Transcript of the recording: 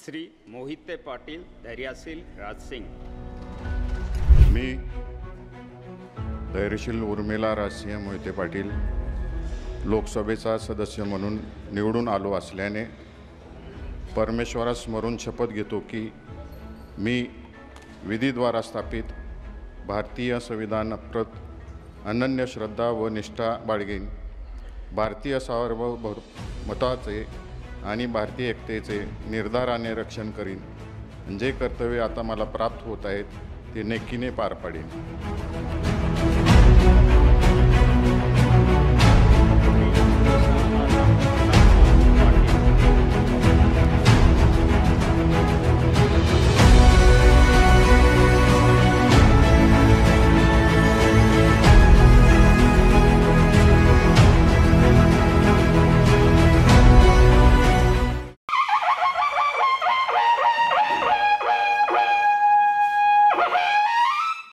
श्री मोहिते पाटील धैर्यशील राजसिंग। मी धैर्यशील उर्मिला राजसिंह मोहिते पाटील लोकसभेचा सदस्य म्हणून निवडून आलो असल्याने परमेश्वरास स्मरून शपथ घेतो की मी विधीद्वारा स्थापित भारतीय संविधानाप्रत अनन्य श्रद्धा व निष्ठा बाळगेन, भारतीय सार्वभौमत्वाचे आणि भारतीय एकतेचे निर्धाराने रक्षण करीन। जे कर्तव्य आता मला प्राप्त होत आहेत ते नेकीने पार पाडेन।